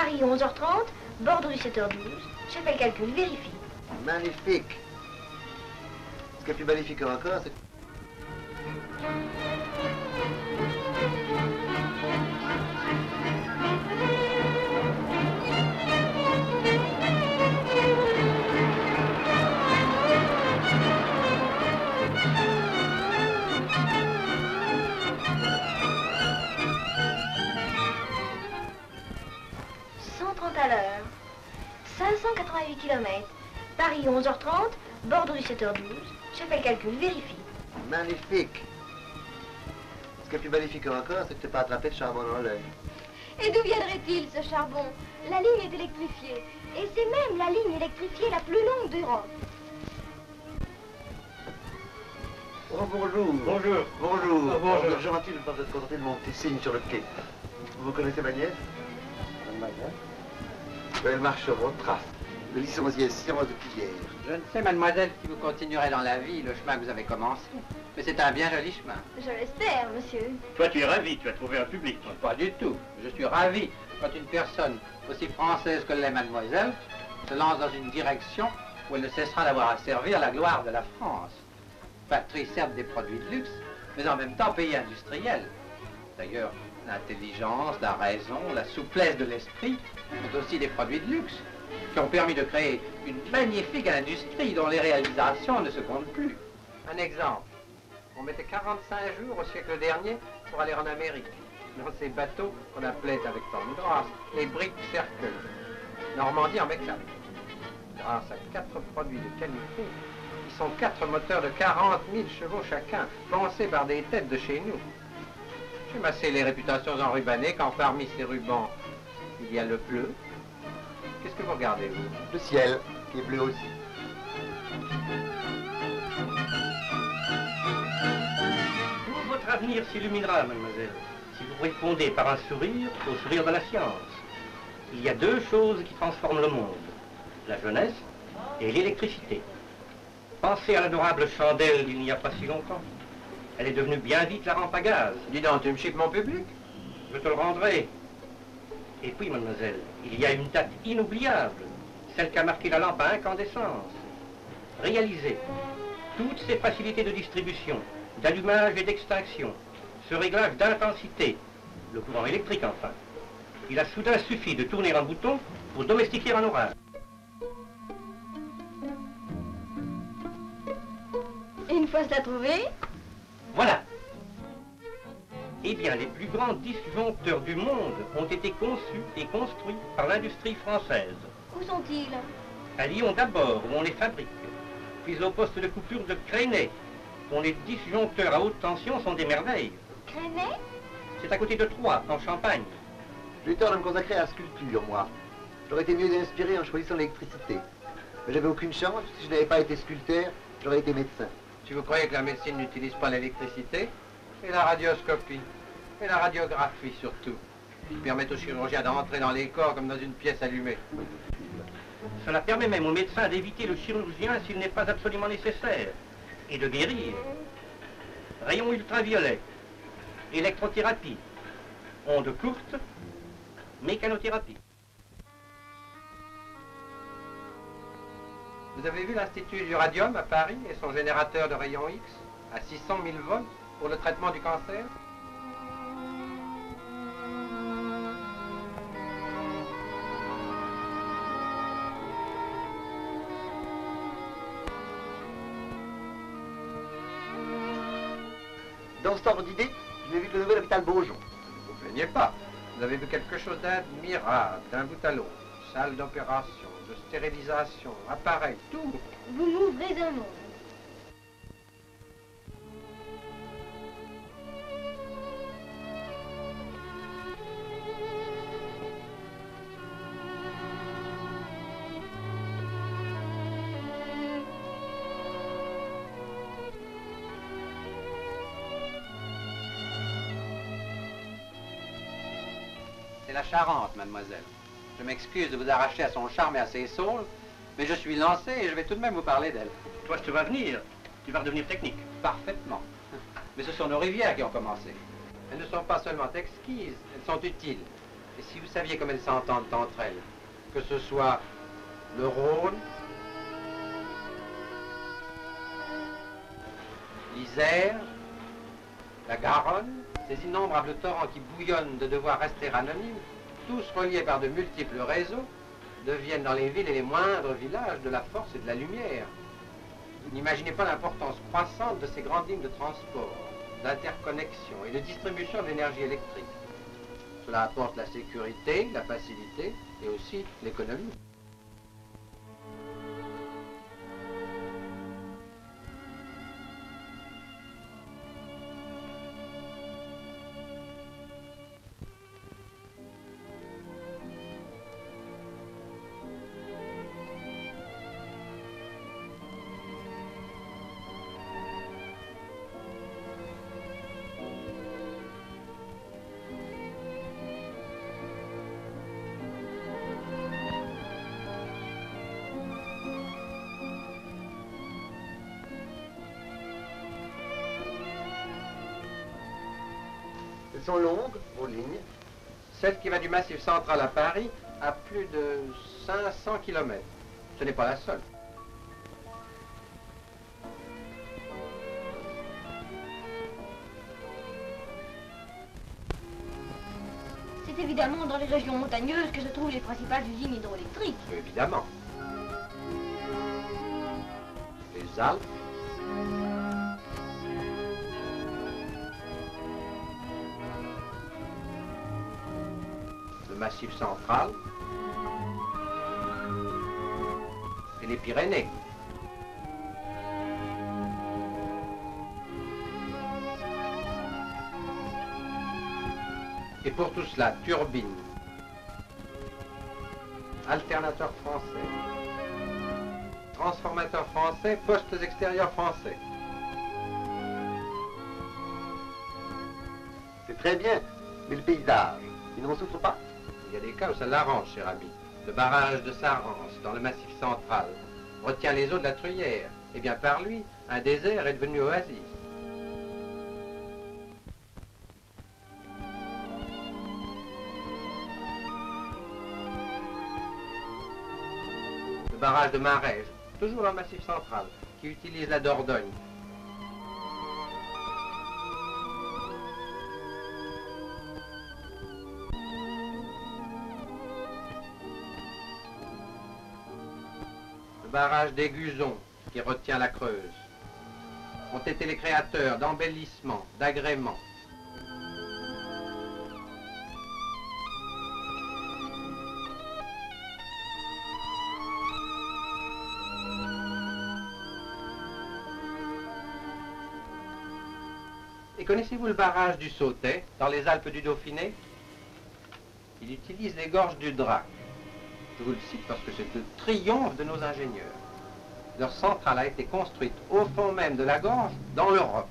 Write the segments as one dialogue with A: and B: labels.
A: Paris 11h30, Bordeaux 7h12. J'ai fait le calcul, vérifie.
B: Magnifique. Ce qui est plus magnifique encore, c'est...
A: à l'heure. 588 km. Paris 11h30, Bordeaux 7h12. J'ai fait le calcul, vérifie.
B: Magnifique. Ce qui est plus magnifique encore, c'est que tu n'as pas attrapé de charbon dans l'œil.
A: Et d'où viendrait-il ce charbon? La ligne est électrifiée. Et c'est même la ligne électrifiée la plus longue d'Europe.
B: Oh, bonjour.
C: Bonjour.
B: Bonjour.
C: Oh, bonjour.
B: Bonjour, gentil de vous contenter de mon petit signe sur le quai. Vous connaissez ma nièce? Ma nièce? Elle marche sur votre trace. Le licencié science de Pierre.
D: Je ne sais, mademoiselle, si vous continuerez dans la vie le chemin que vous avez commencé. Mais c'est un bien joli chemin.
A: Je l'espère, monsieur.
C: Toi, tu es ravi, tu as trouvé un public. Toi.
D: Pas du tout. Je suis ravi quand une personne aussi française que l'est mademoiselle se lance dans une direction où elle ne cessera d'avoir à servir la gloire de la France. Patrie certes des produits de luxe, mais en même temps pays industriel. D'ailleurs, l'intelligence, la raison, la souplesse de l'esprit sont aussi des produits de luxe qui ont permis de créer une magnifique industrie dont les réalisations ne se comptent plus. Un exemple. On mettait 45 jours au siècle dernier pour aller en Amérique, dans ces bateaux qu'on appelait avec tant de grâce les briques Circle, Normandie en mécanique. Grâce à 4 produits de qualité, qui sont 4 moteurs de 40 000 chevaux chacun, pensés par des têtes de chez nous. J'ai massé les réputations enrubannées quand parmi ces rubans, il y a le bleu. Qu'est-ce que vous regardez, vous?
B: Le ciel, qui est bleu aussi.
C: Tout votre avenir s'illuminera, mademoiselle, si vous répondez par un sourire au sourire de la science. Il y a 2 choses qui transforment le monde, la jeunesse et l'électricité. Pensez à l'adorable chandelle d'il n'y a pas si longtemps. Elle est devenue bien vite la rampe à gaz.
D: Dis donc, tu me chies mon public?
C: Je te le rendrai. Et puis, mademoiselle, il y a une date inoubliable, celle qu'a marqué la lampe à incandescence. Réalisez toutes ces facilités de distribution, d'allumage et d'extinction, ce réglage d'intensité, le courant électrique enfin. Il a soudain suffi de tourner un bouton pour domestiquer un orage.
A: Et une fois cela trouvé?
C: Voilà. Eh bien, les plus grands disjoncteurs du monde ont été conçus et construits par l'industrie française.
A: Où sont-ils?
C: À Lyon d'abord, où on les fabrique. Puis au poste de coupure de Crénay, dont les disjoncteurs à haute tension sont des merveilles.
A: Crénay?
C: C'est à côté de Troyes, en Champagne.
B: J'ai eu tort de me consacrer à la sculpture, moi. J'aurais été mieux inspiré en choisissant l'électricité. Mais j'avais aucune chance. Si je n'avais pas été sculpteur, j'aurais été médecin.
D: Si vous croyez que la médecine n'utilise pas l'électricité, et la radioscopie, et la radiographie surtout, qui permettent aux chirurgiens d'entrer dans les corps comme dans une pièce allumée.
C: Cela permet même au médecin d'éviter le chirurgien s'il n'est pas absolument nécessaire, et de guérir. Rayons ultraviolets, électrothérapie, ondes courtes, mécanothérapie. Vous avez vu l'Institut du Radium à Paris et son générateur de rayons X à 600 000 volts pour le traitement du cancer?
B: Dans ce ordre d'idée, je n'ai vu que le nouvel hôpital Beaujon.
D: Ne vous plaignez pas. Vous avez vu quelque chose d'admirable, d'un bout à l'autre. Salle d'opération, de stérilisation, appareil, tout.
A: Vous m'ouvrez un monde.
D: C'est la Charente, mademoiselle. Je m'excuse de vous arracher à son charme et à ses saules, mais je suis lancé et je vais tout de même vous parler d'elle.
C: Toi, tu vas venir. Tu vas redevenir technique.
D: Parfaitement. Mais ce sont nos rivières qui ont commencé. Elles ne sont pas seulement exquises, elles sont utiles. Et si vous saviez comme elles s'entendent entre elles, que ce soit le Rhône, l'Isère, la Garonne, ces innombrables torrents qui bouillonnent de devoir rester anonymes, tous reliés par de multiples réseaux, deviennent dans les villes et les moindres villages de la force et de la lumière. Vous n'imaginez pas l'importance croissante de ces grandes lignes de transport, d'interconnexion et de distribution de l'énergie électrique. Cela apporte la sécurité, la facilité et aussi l'économie.
B: Elles sont longues, vos lignes.
D: Celle qui va du Massif central à Paris a plus de 500 km. Ce n'est pas la seule.
A: C'est évidemment dans les régions montagneuses que se trouvent les principales usines hydroélectriques.
D: Évidemment. Les Alpes, le Massif central et les Pyrénées. Et pour tout cela, turbines, alternateurs français, transformateurs français, postes extérieurs français.
B: C'est très bien, mais le paysage, il n'en souffre pas.
D: Il y a des cas où ça l'arrange, cher ami. Le barrage de Sarance, dans le Massif central, retient les eaux de la Truyère. Et bien par lui, un désert est devenu oasis. Le barrage de Marège, toujours dans le Massif central, qui utilise la Dordogne. Le barrage d'Aiguzon, qui retient la Creuse, ont été les créateurs d'embellissements, d'agréments. Et connaissez-vous le barrage du Sautet, dans les Alpes du Dauphiné? Il utilise les gorges du Drac. Je vous le cite parce que c'est le triomphe de nos ingénieurs. Leur centrale a été construite au fond même de la gorge, dans le roc.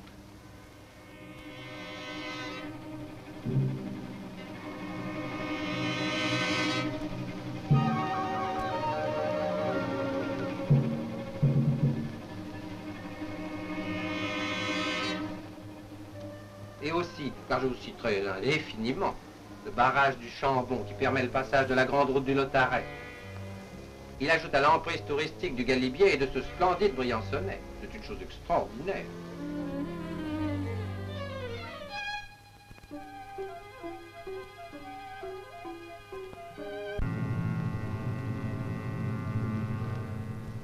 D: Et aussi, car je vous citerai indéfiniment, le barrage du Chambon qui permet le passage de la grande route du Notaret. Il ajoute à l'emprise touristique du Galibier et de ce splendide Briançonnais. C'est une chose extraordinaire.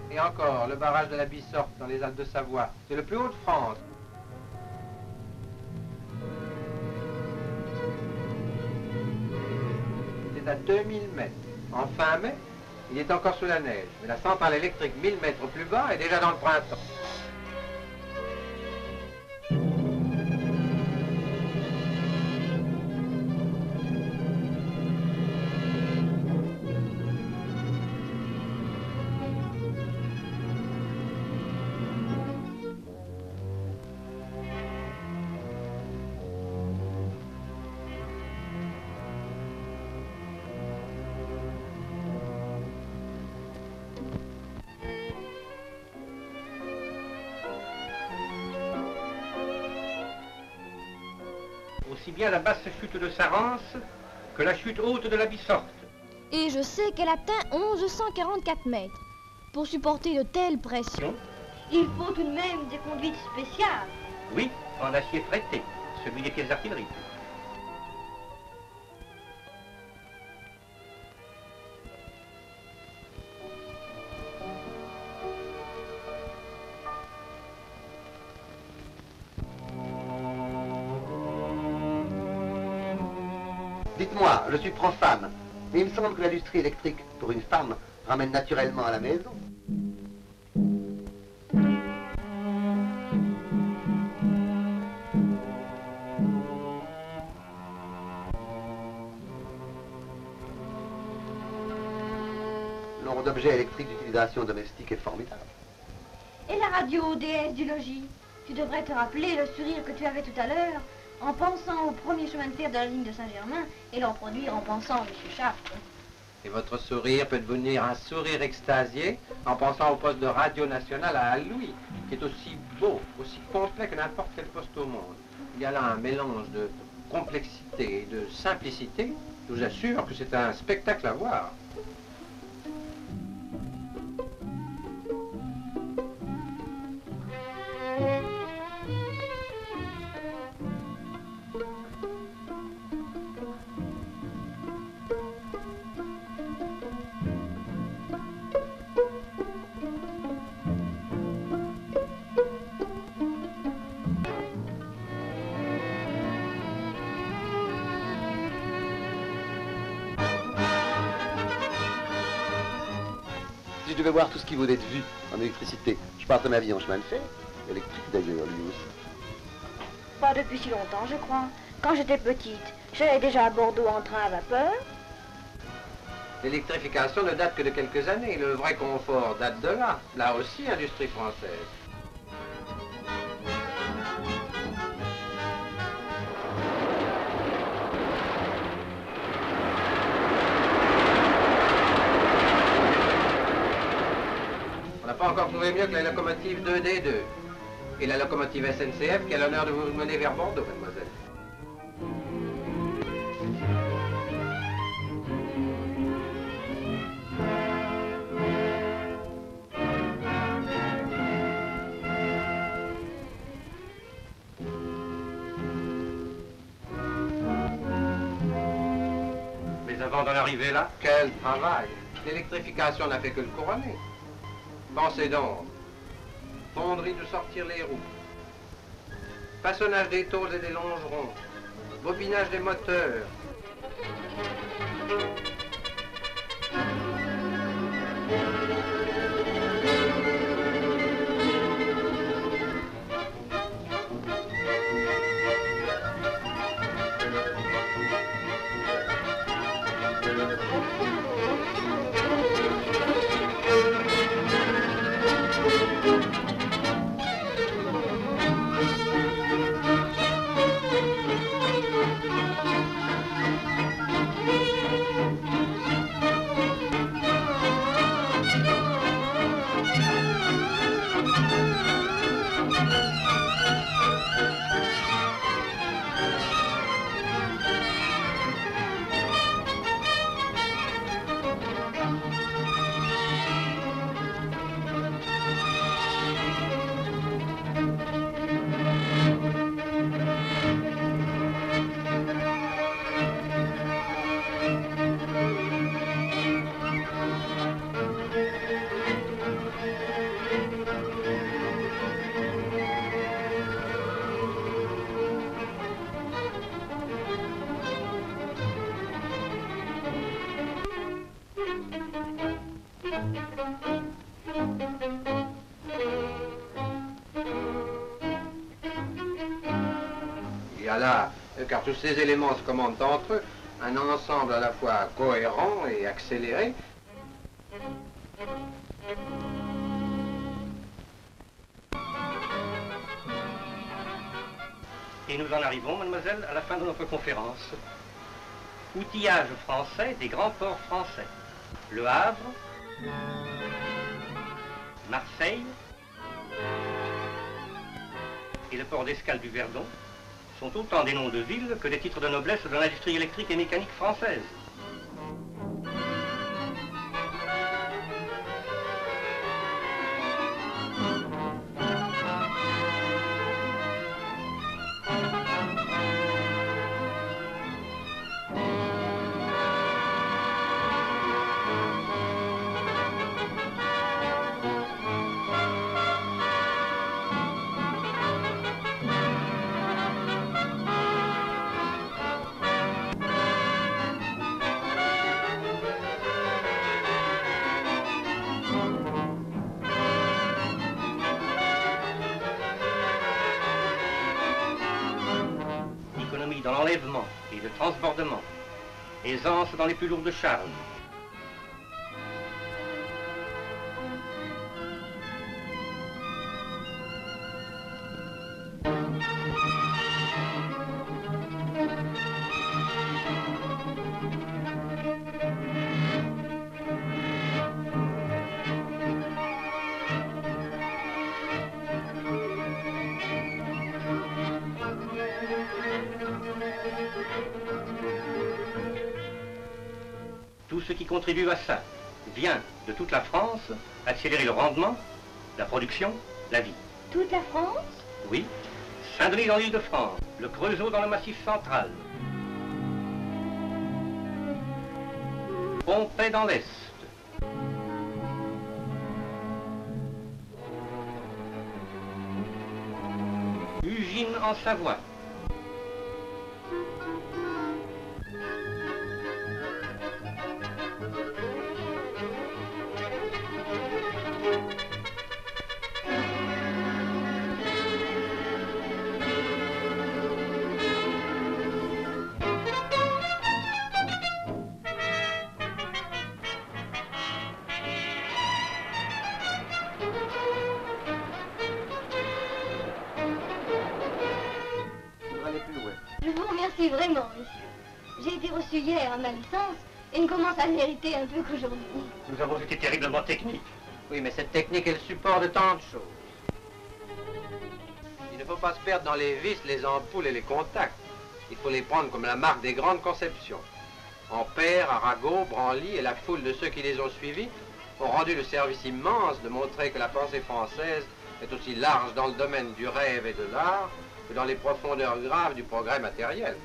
D: Et encore, le barrage de la Bissorte dans les Alpes de Savoie. C'est le plus haut de France. C'est à 2000 mètres. En fin mai, il est encore sous la neige. Mais la centrale électrique 1000 mètres plus bas est déjà dans le printemps.
C: Aussi bien la basse chute de Sarance que la chute haute de la Bissorte.
E: Et je sais qu'elle atteint 1144 mètres. Pour supporter de telles pressions,
A: Il faut tout de même des conduites spéciales.
C: Oui, en acier fretté, celui des pièces d'artillerie.
B: Dites-moi, je suis pro-femme, mais il me semble que l'industrie électrique, pour une femme, ramène naturellement à la maison. Nombre d'objets électriques d'utilisation domestique est formidable.
A: Et la radio déesse du logis? Tu devrais te rappeler le sourire que tu avais tout à l'heure en pensant au premier chemin de fer de la ligne de Saint-Germain et l'en produire en pensant à M. Chappe.
D: Et votre sourire peut devenir un sourire extasié en pensant au poste de radio nationale à Louis, qui est aussi beau, aussi complet que n'importe quel poste au monde. Il y a là un mélange de complexité et de simplicité. Je vous assure que c'est un spectacle à voir.
B: Si je devais voir tout ce qui vaut d'être vu en électricité, je parte ma vie en chemin de fer, électrique d'ailleurs, lui aussi.
A: Pas depuis si longtemps, je crois. Quand j'étais petite, j'allais déjà à Bordeaux en train à vapeur.
D: L'électrification ne date que de quelques années. Le vrai confort date de là. Là aussi, industrie française. On n'a pas encore trouvé mieux que la locomotive 2D2 et la locomotive SNCF qui a l'honneur de vous mener vers Bordeaux, mademoiselle.
C: Mais avant d'en arriver là,
D: Quel travail! L'électrification n'a fait que le couronner. Pensez donc. Fonderie de sortir les roues. Façonnage des tôles et des longerons. Bobinage des moteurs. Il y a là, car tous ces éléments se commandent entre eux, un ensemble à la fois cohérent et accéléré.
C: et nous en arrivons, mademoiselle, à la fin de notre conférence. Outillage français des grands ports français. Le Havre, Marseille et le port d'escale du Verdon sont autant des noms de villes que des titres de noblesse de l'industrie électrique et mécanique française. Dans l'enlèvement et le transbordement, aisance dans les plus lourdes charges. Tout ce qui contribue à ça vient de toute la France, accélérer le rendement, la production, la vie.
A: Toute la France?
C: Oui. Saint-Denis dans l'Île-de-France, le Creusot dans le Massif central, Pompey dans l'Est, Ugine en Savoie,
A: Je vous remercie vraiment, monsieur. J'ai été reçu hier à ma licence et ne commence à l'hériter un peu qu'aujourd'hui.
C: Nous avons été terriblement techniques.
D: Oui, mais cette technique est le support de tant de choses. Il ne faut pas se perdre dans les vis, les ampoules et les contacts. Il faut les prendre comme la marque des grandes conceptions. Ampère, Arago, Branly et la foule de ceux qui les ont suivis ont rendu le service immense de montrer que la pensée française est aussi large dans le domaine du rêve et de l'art que dans les profondeurs graves du progrès matériel.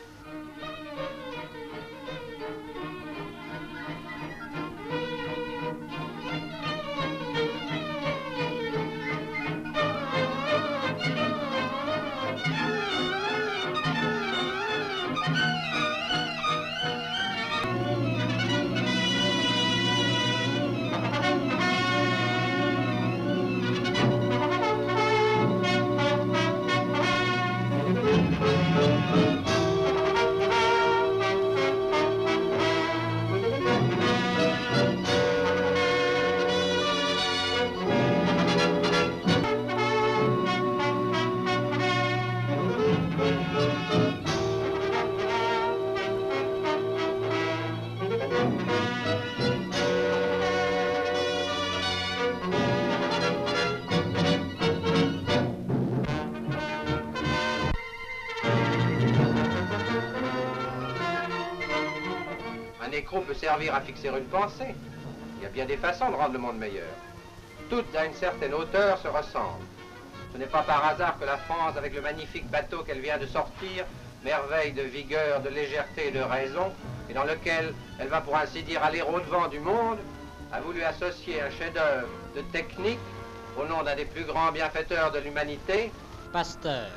D: Un écrou peut servir à fixer une pensée. Il y a bien des façons de rendre le monde meilleur. Toutes, à une certaine hauteur, se ressemblent. Ce n'est pas par hasard que la France, avec le magnifique bateau qu'elle vient de sortir, merveille de vigueur, de légèreté et de raison, et dans lequel elle va pour ainsi dire aller au-devant du monde, a voulu associer un chef-d'œuvre de technique au nom d'un des plus grands bienfaiteurs de l'humanité,
F: Pasteur.